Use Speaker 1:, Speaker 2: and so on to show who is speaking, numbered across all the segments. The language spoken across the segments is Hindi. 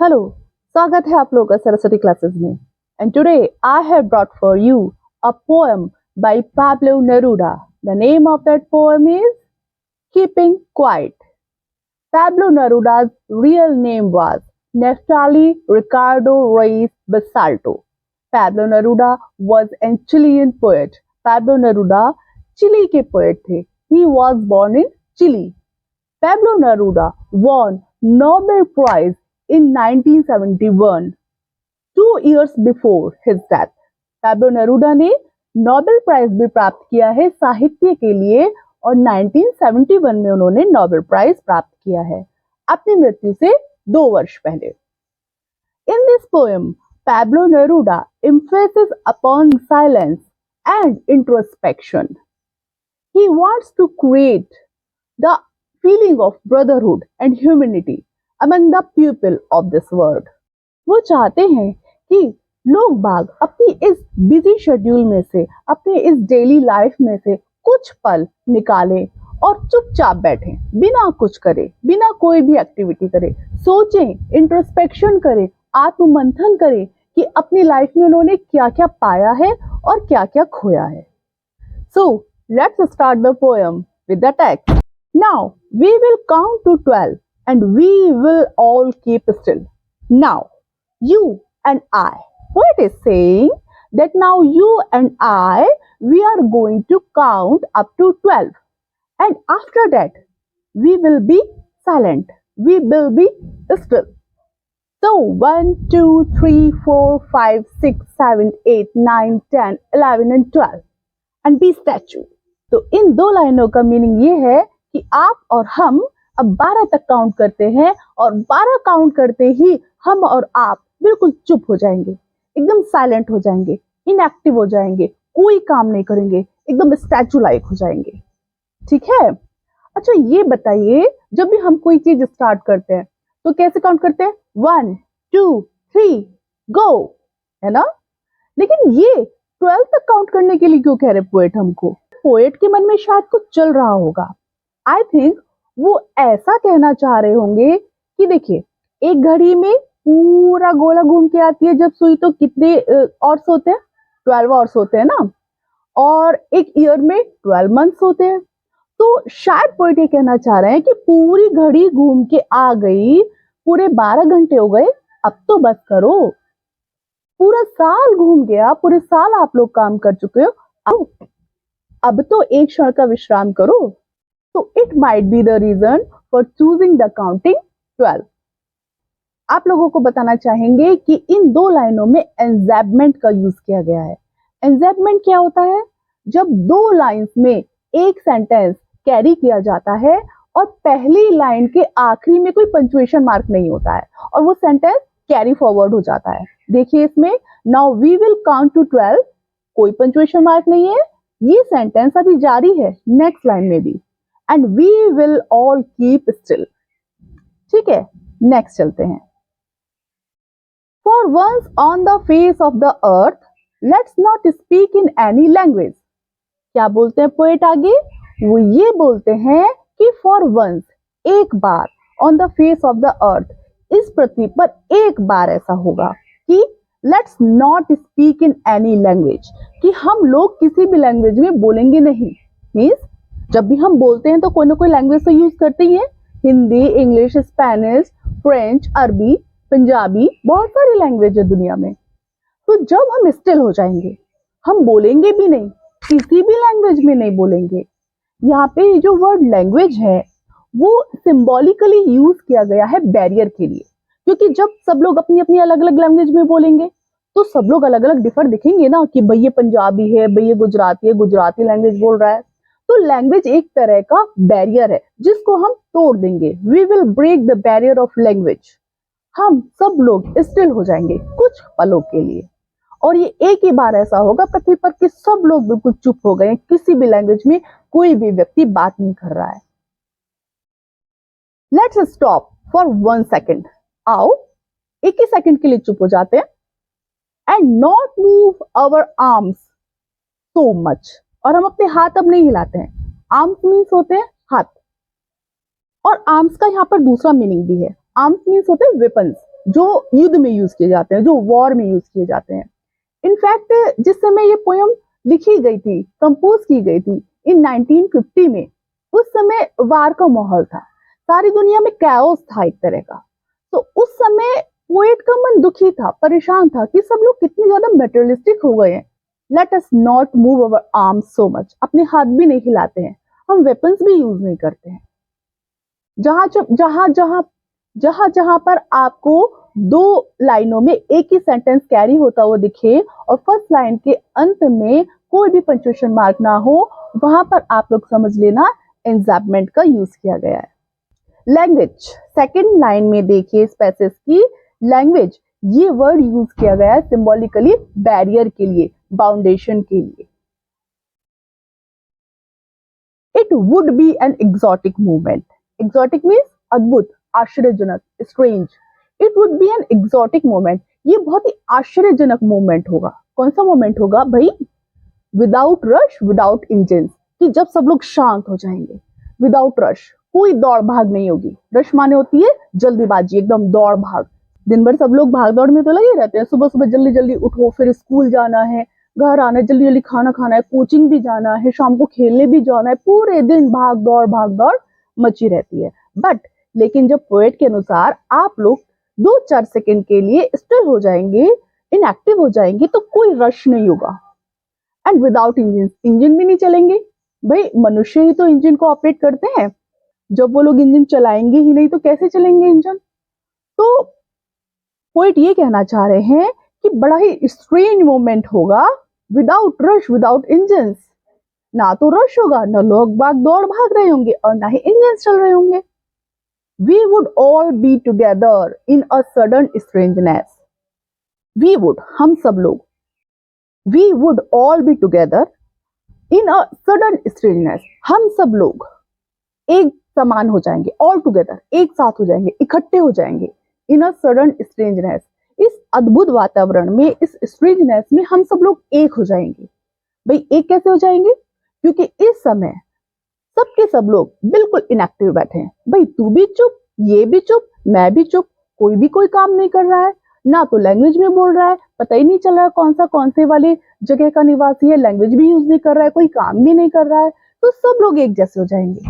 Speaker 1: हेलो, स्वागत है आप लोगों का सरस्वती क्लासेस में। And today I have brought for you a poem by Pablo Neruda. The name of that poem is keeping quiet. Pablo Neruda's real name was Neftali Ricardo Reis Basalto. Pablo Neruda was a Chilean poet. Pablo Neruda Chile के पोएट थे। He was born in Chile. Pablo Neruda won Nobel Prize in 1971, 2 years before his death. Pablo Neruda ने नोबेल प्राइज भी प्राप्त किया है साहित्य के लिए और 1971 में उन्होंने नोबेल प्राइज प्राप्त किया है अपनी मृत्यु से 2 वर्ष पहले। In this poem, Pablo Neruda emphasizes upon silence and introspection. He wants to create the feeling of brotherhood and humanity among the people of this world. वो चाहते हैं कि लोग बाग अपनी इस बिजी शेड्यूल में से, अपने इस डेली लाइफ में से कुछ पल निकालें और चुपचाप बैठें, बिना कुछ करे, बिना कोई भी एक्टिविटी करे, सोचें, इंट्रोस्पेक्शन करें, आत्ममंथन करें कि अपनी लाइफ में उन्होंने क्या क्या पाया है और क्या क्या खोया है। So, let's start the poem with the text. Now, we will count to 12 and we will all keep still. Now, you and I. Poet is saying that now you and I, we are going to count up to 12. And after that, we will be silent. We will be still. So 1, 2, 3, 4, 5, 6, 7, 8, 9, 10, 11 and 12. And be statue. तो इन दो लाइनों का मीनिंग ये है कि आप और हम अब 12 तक काउंट करते हैं और 12 काउंट करते ही हम और आप बिल्कुल चुप हो जाएंगे, एकदम साइलेंट हो जाएंगे, इनएक्टिव हो जाएंगे, कोई काम नहीं करेंगे, एकदम स्टैचू लाइक हो जाएंगे। ठीक है? अच्छा, ये बताइए, जब भी हम कोई चीज स्टार्ट करते हैं तो कैसे काउंट करते हैं? 1, 2, 3 गो, है ना? लेकिन ये 12 तक काउंट करने के लिए क्यों कह रहे पोएट हमको? पोएट के मन में शायद कुछ चल रहा होगा। आई थिंक वो ऐसा कहना चाह रहे होंगे कि देखिए, एक घड़ी में पूरा गोला घूम के आती है जब सुई, तो कितने आवर्स होते हैं? 12 आवर्स होते हैं ना। और एक ईयर में 12 मंथ्स होते हैं। तो शायद पोएट ये कहना चाह रहे हैं कि पूरी घड़ी घूम के आ गई, पूरे 12 घंटे हो गए, अब तो बस करो। पूरा साल घूम गया, पूरे साल आप लोग काम कर चुके हो, अब तो एक क्षण का विश्राम करो। तो it might be the reason for choosing the counting 12। आप लोगों को बताना चाहेंगे कि इन दो लाइनों में एंजैबमेंट का यूज किया गया है। एंजैबमेंट क्या होता है? जब दो लाइंस में एक सेंटेंस कैरी किया जाता है और पहली लाइन के आखिरी में कोई पंक्चुएशन मार्क नहीं होता है और वो सेंटेंस कैरी फॉरवर्ड हो जाता है। देखिए इसमें, now we will count to 12, कोई पंक्चुएशन मार्क नहीं है, ये सेंटेंस अभी जारी है नेक्स्ट लाइन में भी, and we will all keep still. ठीक है, नेक्स्ट चलते हैं। For once on the face of the earth let's not speak in any language. क्या बोलते हैं पोएट आगे? वो ये बोलते हैं कि फॉर वंस, एक बार, on the face of the earth, इस पृथ्वी पर एक बार ऐसा होगा कि let's not speak in any language, कि हम लोग किसी भी लैंग्वेज में बोलेंगे नहीं। मीन्स जब भी हम बोलते हैं तो कोई ना कोई लैंग्वेज तो यूज करते ही हैं। हिंदी, इंग्लिश, स्पेनिश, फ्रेंच, अरबी, पंजाबी, बहुत सारी लैंग्वेज है दुनिया में। तो जब हम स्टिल हो जाएंगे, हम बोलेंगे भी नहीं, किसी भी लैंग्वेज में नहीं बोलेंगे। यहाँ पे जो वर्ड लैंग्वेज है वो सिंबॉलिकली यूज किया गया है बैरियर के लिए, क्योंकि जब सब लोग अपनी अपनी अलग अलग लैंग्वेज में बोलेंगे तो सब लोग अलग अलग डिफर दिखेंगे ना, कि भाई ये पंजाबी है, भाई ये गुजराती है, गुजराती लैंग्वेज बोल रहा है। तो लैंग्वेज एक तरह का बैरियर है जिसको हम तोड़ देंगे। We will break the barrier of language. हम सब लोग स्टिल हो जाएंगे कुछ पलों के लिए, और ये एक ही बार ऐसा होगा पृथ्वी पर कि सब लोग बिल्कुल चुप हो गए, किसी भी लैंग्वेज में कोई भी व्यक्ति बात नहीं कर रहा है। Let's stop for 1 second. आओ एक ही सेकंड के लिए चुप हो जाते हैं। And not move our arms so much, और हम अपने हाथ अब नहीं हिलाते हैं। आर्म्स मीन्स होते हैं हाथ, और आर्म्स का यहाँ पर दूसरा मीनिंग भी है। आर्म्स मीन्स होते हैं वेपन्स, जो युद्ध में यूज किए जाते हैं, जो वॉर में यूज किए जाते हैं। इनफैक्ट जिस समय ये पोयम लिखी गई थी, कंपोज की गई थी इन 1950 में, उस समय वार का माहौल था, सारी दुनिया में कैओस था एक तरह का। तो उस समय पोएट का मन दुखी था, परेशान था कि सब लोग कितने ज्यादा मेटेरियलिस्टिक हो गए हैं। Let us not move our arms so much, अपने हाथ भी नहीं हिलाते हैं, हम वेपन्स भी यूज नहीं करते हैं। जहां जहां जहां जहां जहां पर आपको दो लाइनों में एक ही सेंटेंस कैरी होता हुआ दिखे और फर्स्ट लाइन के अंत में कोई भी पंक्चुएशन मार्क ना हो, वहां पर आप लोग समझ लेना एंजापमेंट का यूज किया गया है। लैंग्वेज, सेकेंड लाइन में देखिए इस पैसेज की लैंग्वेज, ये वर्ड यूज किया गया है सिंबॉलिकली बैरियर के लिए, बाउंडेशन के लिए। It would be an exotic movement, exotic means अद्भुत, आश्चर्यजनक, strange. It would be an exotic moment, ये बहुत ही आश्चर्यजनक मोमेंट होगा। कौन सा मोमेंट होगा भाई? विदाउट रश, विदाउट इंजन, कि जब सब लोग शांत हो जाएंगे, विदाउट रश, कोई दौड़ भाग नहीं होगी। रश माने होती है जल्दीबाजी, एकदम दौड़ भाग। दिन भर सब लोग भाग दौड़ में तो लगे रहते हैं, सुबह सुबह जल्दी जल्दी उठो, फिर स्कूल जाना है, घर आना है, जल्दी जल्दी खाना खाना है, कोचिंग भी जाना है, शाम को खेलने भी जाना है, पूरे दिन भाग दौड़ मची रहती है। बट लेकिन जब पोएट के अनुसार आप लोग 2-4 सेकंड के लिए स्टिल हो जाएंगे, इनएक्टिव हो जाएंगे, तो कोई रश नहीं होगा। एंड विदाउट इंजन, इंजन भी नहीं चलेंगे। भाई मनुष्य ही तो इंजन को ऑपरेट करते हैं, जब वो लोग इंजन चलाएंगे ही नहीं तो कैसे चलेंगे इंजन? तो पोएट ये कहना चाह रहे हैं कि बड़ा ही स्ट्रेंज मोमेंट होगा, विदाउट रश, विदाउट इंजन। ना तो रश होगा, ना लोग बाग दौड़ भाग रहे होंगे और ना ही इंजन चल रहे होंगे। We would all be together in a sudden strangeness. We would, हम सब लोग, we would all be together in a sudden strangeness. हम सब लोग एक समान हो जाएंगे, all together, एक साथ हो जाएंगे, इकट्ठे हो जाएंगे। In a sudden strangeness, इस अद्भुत वातावरण में, इस strangeness में हम सब लोग एक हो जाएंगे। भाई एक कैसे हो जाएंगे? क्योंकि इस समय सबके सब लोग बिल्कुल इनएक्टिव बैठे हैं। भाई तू भी चुप, ये भी चुप, मैं भी चुप, कोई भी कोई काम नहीं कर रहा है, ना तो लैंग्वेज में बोल रहा है, पता ही नहीं चल रहा है कौन से वाले जगह का निवासी है, लैंग्वेज भी यूज नहीं कर रहा है, कोई काम भी नहीं कर रहा है, तो सब लोग एक जैसे हो जाएंगे।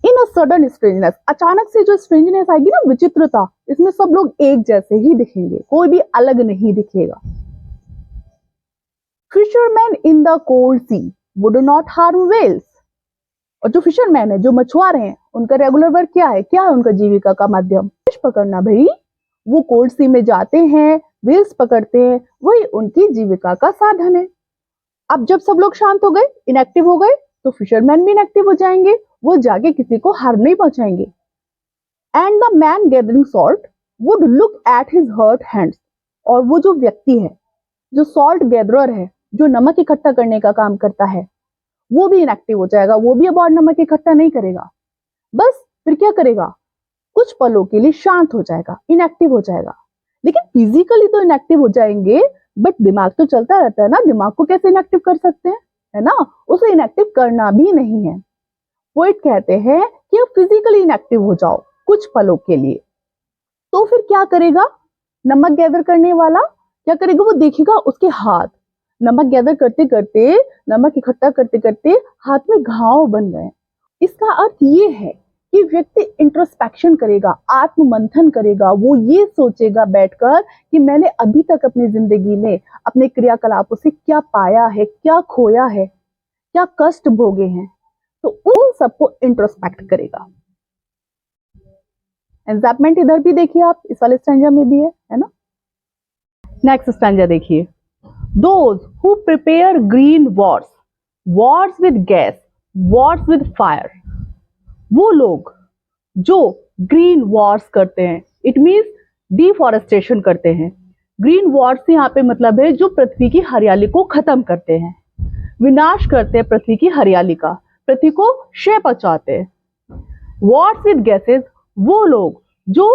Speaker 1: इन अ सडन स्ट्रेंजनेस, अचानक से जो स्ट्रेंजनेस आएगी ना, विचित्रता, इसमें सब लोग एक जैसे ही दिखेंगे, कोई भी अलग नहीं दिखेगा। Fisherman in the cold sea would not harm whales, और जो फिशरमैन है, जो मछुआरे हैं, उनका रेगुलर वर्क क्या है? क्या है उनका जीविका का माध्यम? फिश पकड़ना। भाई वो कोल्ड सी में जाते हैं, व्हेल्स पकड़ते हैं, वही उनकी जीविका का साधन है। अब जब सब लोग शांत हो गए, इनएक्टिव हो गए, तो फिशरमैन भी इनएक्टिव हो जाएंगे, वो जाके किसी को हार्म नहीं पहुंचाएंगे। And the man gathering salt would look at his hurt hands, और वो जो व्यक्ति है, जो सॉल्ट गैदरर है, जो नमक इकट्ठा करने का काम करता है, वो भी इनएक्टिव हो जाएगा, वो भी अब और नमक इकट्ठा नहीं करेगा। बस फिर क्या करेगा? कुछ पलों के लिए शांत हो जाएगा, इनएक्टिव हो जाएगा। लेकिन फिजिकली तो इनएक्टिव हो जाएंगे, बट दिमाग तो चलता रहता है ना, दिमाग को कैसे इनएक्टिव कर सकते हैं, है ना? उसे इनएक्टिव करना भी नहीं है। पोएट कहते हैं कि आप फिजिकली इनएक्टिव हो जाओ कुछ पलों के लिए, तो फिर क्या करेगा नमक गैदर करने वाला? क्या करेगा? वो देखेगा उसके हाथ नमक गैदर करते करते, नमक इकट्ठा करते करते हाथ में घाव बन गए। इसका अर्थ ये है कि व्यक्ति इंट्रोस्पेक्शन करेगा, आत्ममंथन करेगा, वो ये सोचेगा बैठकर कि मैंने अभी तक अपनी जिंदगी में अपने क्रियाकलापों से क्या पाया है, क्या खोया है, क्या कष्ट भोगे हैं, तो उन सबको इंट्रोस्पेक्ट करेगा। एंजापमेंट इधर भी देखिए आप, इस वाले स्टैंजा में भी है ना? नेक्स्ट स्टैंजा देखिए, Those who prepare green wars, wars with gas, wars with fire, वो लोग जो ग्रीन वॉर्स करते हैं, इट मीन्स डिफॉरेस्टेशन करते हैं। ग्रीन वॉर्स यहाँ पे मतलब है जो पृथ्वी की हरियाली को खत्म करते हैं, विनाश करते हैं पृथ्वी की हरियाली का, पृथ्वी को क्षय पहुंचाते हैं। वॉर्स विद गैसेस, वो लोग जो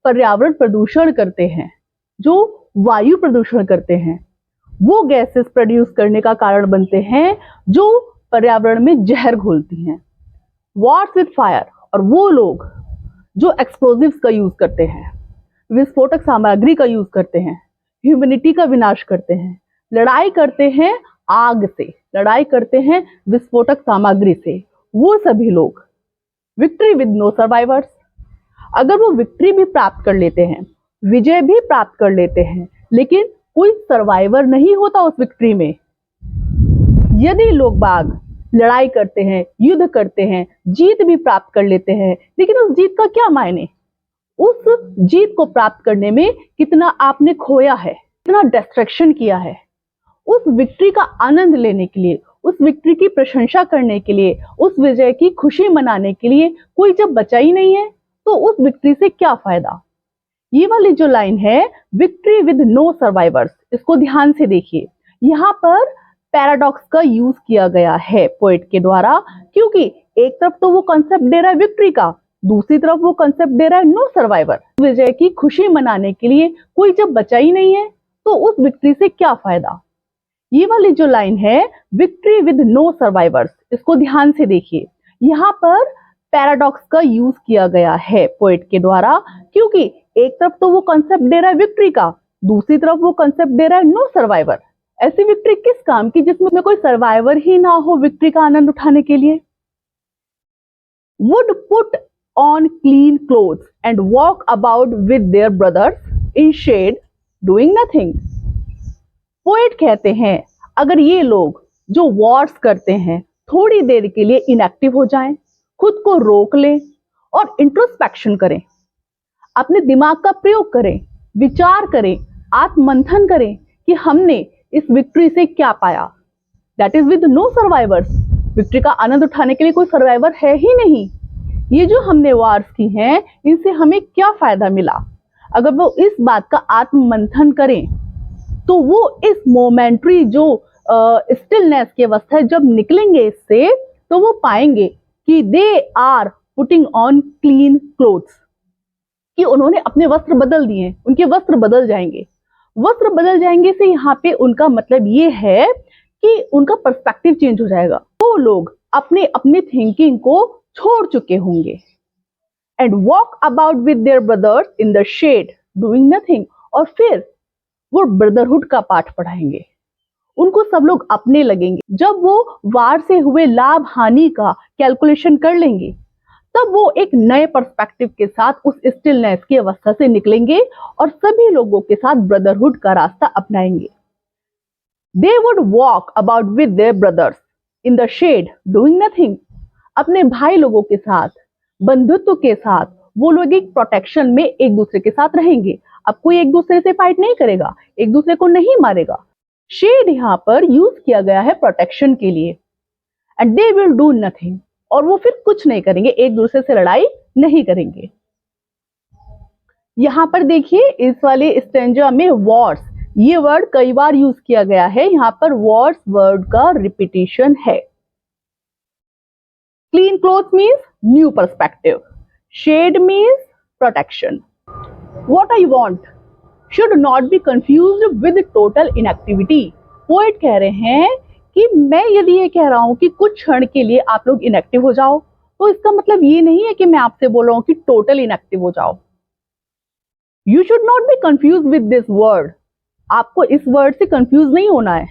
Speaker 1: पर्यावरण प्रदूषण करते हैं, जो वायु प्रदूषण करते हैं, वो गैसेस प्रोड्यूस करने का कारण बनते हैं जो पर्यावरण में जहर घोलती हैं। वॉर्स विद फायर, और वो लोग जो एक्सप्लोजिव्स का यूज करते हैं, विस्फोटक सामग्री का यूज करते हैं, ह्यूमैनिटी का विनाश करते हैं, लड़ाई करते हैं आग से, लड़ाई करते हैं विस्फोटक सामग्री से, वो सभी लोग विक्ट्री विद नो सर्वाइवर्स। अगर वो विक्ट्री भी प्राप्त कर लेते हैं, विजय भी प्राप्त कर लेते हैं, लेकिन कोई सर्वाइवर नहीं होता उस विक्ट्री में। यदि लोग बाग लड़ाई करते हैं, युद्ध करते हैं, जीत भी प्राप्त कर लेते हैं, लेकिन उस जीत का क्या मायने? उस जीत को प्राप्त करने में कितना आपने खोया है, कितना डिस्ट्रैक्शन किया है। उस विक्ट्री का आनंद लेने के लिए, उस विक्ट्री की प्रशंसा करने के लिए, उस विजय की खुशी मनाने के लिए कोई जब बचा ही नहीं है, तो उस विक्ट्री से क्या फायदा? ये वाली जो लाइन है, विक्ट्री विद नो सर्वाइवर्स, इसको ध्यान से देखिए। यहाँ पर पैराडॉक्स का यूज किया गया है पोएट के द्वारा, क्योंकि एक तरफ तो वो कॉन्सेप्ट दे रहा है विक्ट्री का, दूसरी तरफ वो कॉन्सेप्ट दे रहा है नो सर्वाइवर। विजय की खुशी मनाने के लिए कोई जब बचा ही नहीं है, तो उस विक्ट्री से क्या फायदा? ये वाली जो लाइन है, विक्ट्री विद नो सर्वाइवर्स, इसको ध्यान से देखिए। यहाँ पर पैराडॉक्स का यूज किया गया है पोएट के द्वारा, क्योंकि एक तरफ तो वो कॉन्सेप्ट दे रहा है विक्ट्री का, दूसरी तरफ वो कॉन्सेप्ट दे रहा है नो सर्वाइवर। ऐसी विक्ट्री किस काम की जिसमें कोई सर्वाइवर ही ना हो विक्ट्री का आनंद उठाने के लिए? Would put on clean clothes and walk about with their brothers in shade doing nothing. Poet कहते हैं, अगर ये लोग जो वॉर्स करते हैं थोड़ी देर के लिए इनएक्टिव हो जाएं, खुद को रोक लें और इंट्रोस्पेक्शन करें, अपने दिमाग का प्रयोग करें, विचार करें, आत्ममंथन करें कि हमने इस विक्ट्री से क्या पाया। That is with no survivors. Victory का आनंद उठाने के लिए कोई सर्वाइवर है ही नहीं। ये जो हमने वॉर्स की हैं, इनसे हमें क्या फायदा मिला? अगर वो इस बात का आत्ममंथन करें, तो वो इस मोमेंट्री जो स्टिलनेस की अवस्था है, जब निकलेंगे इससे, तो वो पाएंगे कि they are putting on clean clothes, कि उन्होंने अपने वस्त्र बदल दिए, उनके वस्त्र बदल जाएंगे। वस्त्र बदल जाएंगे से यहाँ पे उनका मतलब ये है कि उनका पर्सपेक्टिव चेंज हो जाएगा। वो लोग अपने अपने थिंकिंग को छोड़ चुके होंगे। And walk about with their brothers in the shade doing nothing, और फिर वो ब्रदरहुड का पाठ पढ़ाएंगे। उनको सब लोग अपने लगेंगे। जब वो वार से हुए लाभ हानि का कैलकुलेशन कर लेंगे, तब वो एक नए पर्सपेक्टिव के साथ उस स्टिलनेस की अवस्था से निकलेंगे और सभी लोगों के साथ ब्रदरहुड का रास्ता अपनाएंगे। They would walk about with their brothers in the shade doing nothing. अपने भाई लोगों के साथ, बंधुत्व के साथ वो लोग एक प्रोटेक्शन में एक दूसरे के साथ रहेंगे। अब कोई एक दूसरे से फाइट नहीं करेगा, एक दूसरे को नहीं मारेगा। शेड यहाँ पर यूज किया गया है प्रोटेक्शन के लिए। And they will do nothing, और वो फिर कुछ नहीं करेंगे, एक दूसरे से लड़ाई नहीं करेंगे। यहां पर देखिए इस वाले स्टेंजा में वॉर्स, ये वर्ड कई बार यूज किया गया है। यहां पर वॉर्स वर्ड का रिपीटिशन है। Clean cloth means new perspective, shade means protection. What I want should not be confused with total inactivity. Poet कह रहे हैं कि मैं यदि ये कह रहा हूं कि कुछ क्षण के लिए आप लोग इनएक्टिव हो जाओ, तो इसका मतलब ये नहीं है कि मैं आपसे बोल रहा हूं कि टोटल इनएक्टिव हो जाओ। You should not be confuse with this word. आपको इस वर्ड से कंफ्यूज नहीं होना है।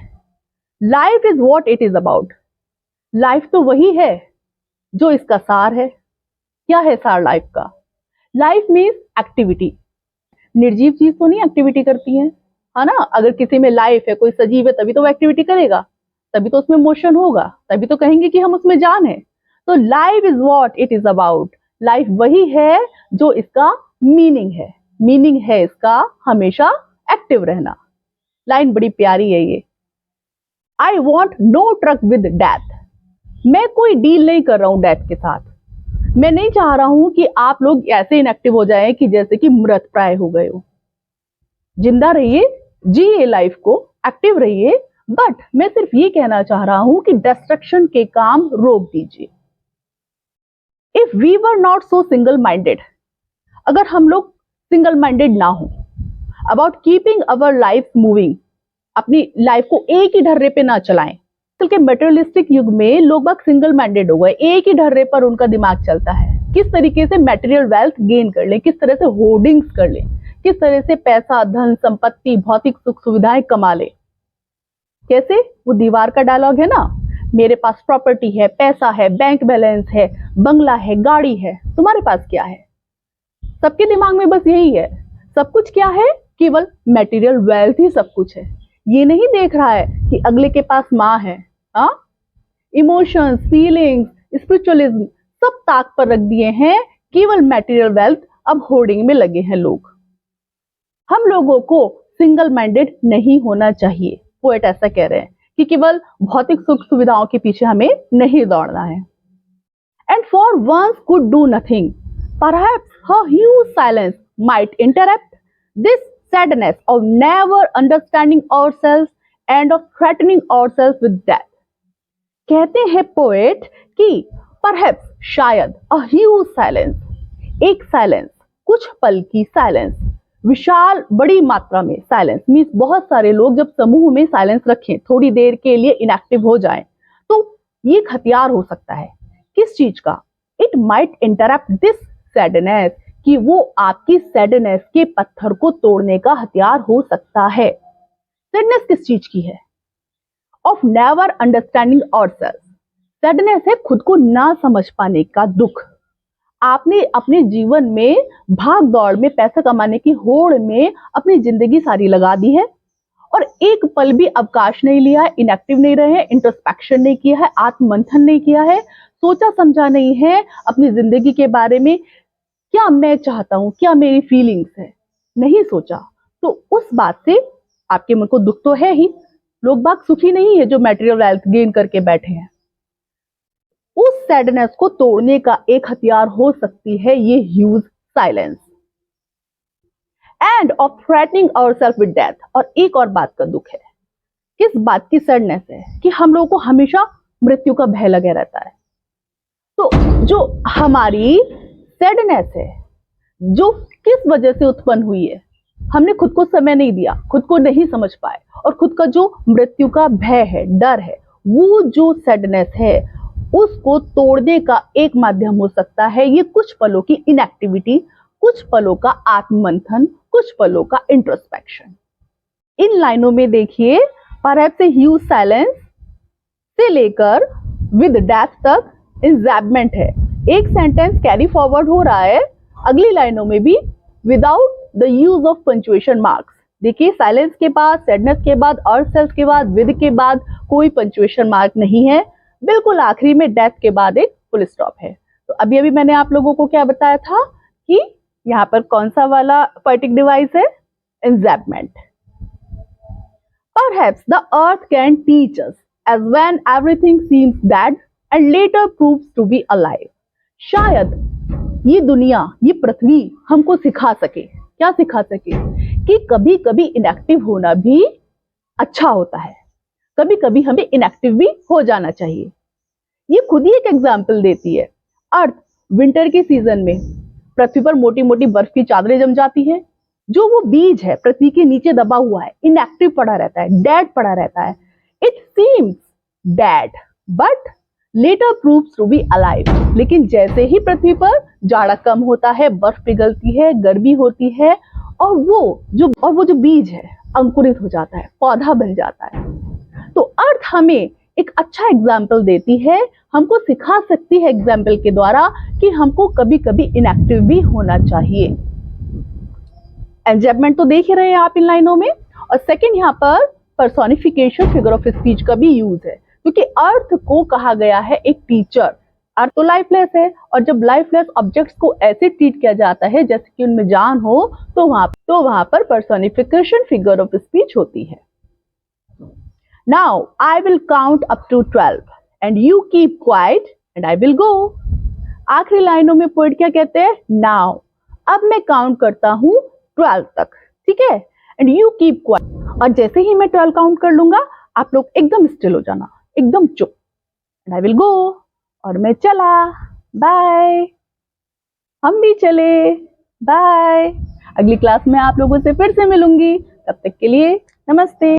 Speaker 1: Life is what it is about. Life तो वही है जो इसका सार है। क्या है सार लाइफ का? Life means activity. निर्जीव चीज तो नहीं एक्टिविटी करती है ना? अगर किसी में लाइफ है, कोई सजीव है, तभी तो वो एक्टिविटी करेगा, तभी तो उसमें मोशन होगा, तभी तो कहेंगे कि हम उसमें जान है। तो life is what it is about. Life वही है जो इसका मीनिंग है। मीनिंग है इसका हमेशा एक्टिव रहना। लाइन बड़ी प्यारी है ये। I want no truck with death. मैं कोई डील नहीं कर रहा हूं डेथ के साथ। मैं नहीं चाह रहा हूं कि आप लोग ऐसे इनएक्टिव हो जाएं कि जैसे कि मृत प्राय हो गए हो। जिंदा रहिए, जिए लाइफ को, एक्टिव रहिए, बट मैं सिर्फ ये कहना चाह रहा हूं कि डिस्ट्रक्शन के काम रोक दीजिए। If we were not so single minded, अगर हम लोग सिंगल माइंडेड ना हो about keeping our life moving, अपनी लाइफ को एक ही ढर्रे पे ना चलाएं। आजकल के मटेरियलिस्टिक युग में लोग बाग सिंगल माइंडेड हो गए, एक ही ढर्रे पर उनका दिमाग चलता है। किस तरीके से मटेरियल वेल्थ गेन कर लें, किस तरह से होर्डिंग्स कर लें, किस तरह से पैसा, धन, संपत्ति, भौतिक सुख सुविधाएं कमा ले। कैसे? वो दीवार का डायलॉग है ना, मेरे पास प्रॉपर्टी है, पैसा है, बैंक बैलेंस है, बंगला है, गाड़ी है, तुम्हारे पास क्या है? सबके दिमाग में बस यही है। सब कुछ क्या है? केवल मटेरियल वेल्थ ही सब कुछ है। ये नहीं देख रहा है कि अगले के पास माँ है। हाँ, इमोशंस, फीलिंग्स, स्पिरिचुअलिज्म सब ताक पर रख दिए हैं, केवल मटेरियल वेल्थ अब होर्डिंग में लगे हैं लोग। हम लोगों को सिंगल माइंडेड नहीं होना चाहिए। पोएट ऐसा कह रहे हैं कि केवल भौतिक सुख सुविधाओं के पीछे हमें नहीं दौड़ना है। And for once could do nothing, perhaps her huge silence might interrupt this sadness of never understanding ourselves and of threatening ourselves with death. कहते हैं पोएट कि परहैप्स, शायद, अ ह्यूज साइलेंस, एक साइलेंस, कुछ पल की साइलेंस, विशाल बड़ी मात्रा में साइलेंस मीन्स बहुत सारे लोग जब समूह में साइलेंस रखें, थोड़ी देर के लिए इनएक्टिव हो जाएं, तो ये एक हथियार हो सकता है। किस चीज का? It might interrupt this sadness, कि वो आपकी सैडनेस के पत्थर को तोड़ने का हथियार हो सकता है। सैडनेस किस चीज की है? Of never understanding ourselves. Sadness है खुद को ना समझ पाने का दुख। आपने अपने जीवन में भाग दौड़ में, पैसा कमाने की होड़ में अपनी जिंदगी सारी लगा दी है और एक पल भी अवकाश नहीं लिया है, इनएक्टिव नहीं रहे हैं, इंट्रोस्पेक्शन नहीं किया है, आत्ममंथन नहीं किया है, सोचा समझा नहीं है अपनी जिंदगी के बारे में, क्या मैं चाहता हूं, क्या मेरी फीलिंग्स है, नहीं सोचा। तो उस बात से आपके मन को दुख तो है ही। लोग बाग सुखी नहीं है जो मटेरियल वेल्थ गेन करके बैठे हैं। उस सैडनेस को तोड़ने का एक हथियार हो सकती है ये huge silence and of threatening ourselves with death. और एक और बात का दुख है। किस बात की सैडनेस है? कि हम लोगों को हमेशा मृत्यु का भय लगे रहता है। तो जो हमारी सैडनेस है, जो किस वजह से उत्पन्न हुई है? हमने खुद को समय नहीं दिया, खुद को नहीं समझ पाए, और खुद का जो मृत्यु का भय है, डर है, वो जो सैडनेस है उसको तोड़ने का एक माध्यम हो सकता है ये कुछ पलों की इनएक्टिविटी, कुछ पलों का आत्ममंथन, कुछ पलों का इंट्रोस्पेक्शन। इन लाइनों में देखिए, परहैप्स ए ह्यूज साइलेंस से लेकर विद डेथ तक इंजैबमेंट है। एक सेंटेंस कैरी फॉरवर्ड हो रहा है अगली लाइनों में भी without the use of punctuation marks. देखिए, साइलेंस के बाद, सैडनेस के बाद, आवरसेल्फ के बाद, विद के बाद कोई पंक्चुएशन मार्क नहीं है। बिल्कुल आखिरी में डेथ के बाद एक फुल स्टॉप है। तो अभी अभी मैंने आप लोगों को क्या बताया था कि यहाँ पर कौन सा वाला पोएटिक डिवाइस है? इंजैबमेंट। Perhaps the earth can teach us as when everything seems dead and later proves to be alive. शायद ये दुनिया, ये पृथ्वी हमको सिखा सके। क्या सिखा सके? कि कभी कभी इनएक्टिव होना भी अच्छा होता है, कभी कभी हमें इनएक्टिव भी हो जाना चाहिए। ये खुद ही एक एग्जाम्पल देती है। अर्थ विंटर के सीजन में पृथ्वी पर मोटी मोटी बर्फ की चादरें जम जाती है। जो वो बीज है पृथ्वी के नीचे दबा हुआ है, इनएक्टिव पड़ा रहता है, डेड पड़ा रहता है। It seems dead but later proves to be alive. लेकिन जैसे ही पृथ्वी पर जाड़ा कम होता है, बर्फ पिघलती है, गर्मी होती है, और वो जो बीज है अंकुरित हो जाता है, पौधा बन जाता है। तो अर्थ हमें एक अच्छा एग्जाम्पल देती है, हमको सिखा सकती है एग्जाम्पल के द्वारा कि हमको कभी कभी इनएक्टिव भी होना चाहिए। एंजैबमेंट तो देख ही रहे हैं आप इन लाइनों में। और सेकंड, यहाँ पर पर्सोनिफिकेशन, फिगर ऑफ स्पीच का भी यूज है, क्योंकि अर्थ को कहा गया है एक टीचर। अर्थ तो लाइफलेस है, और जब लाइफलेस ऑब्जेक्ट्स को ऐसे ट्रीट किया जाता है जैसे कि उनमें जान हो, तो वहां पर पर्सोनिफिकेशन, फिगर ऑफ स्पीच होती है। Now I will count up to 12 and you keep quiet and I will go. आखिरी लाइनों में पोएट क्या कहते हैं? Now, अब मैं काउंट करता हूं 12 तक, ठीक है? And you keep quiet. और जैसे ही मैं 12 काउंट कर लूंगा, आप लोग एकदम स्टिल हो जाना, एकदम चुप। And I will go. और मैं चला, बाय। हम भी चले, बाय। अगली क्लास में आप लोगों से फिर से मिलूंगी, तब तक के लिए नमस्ते।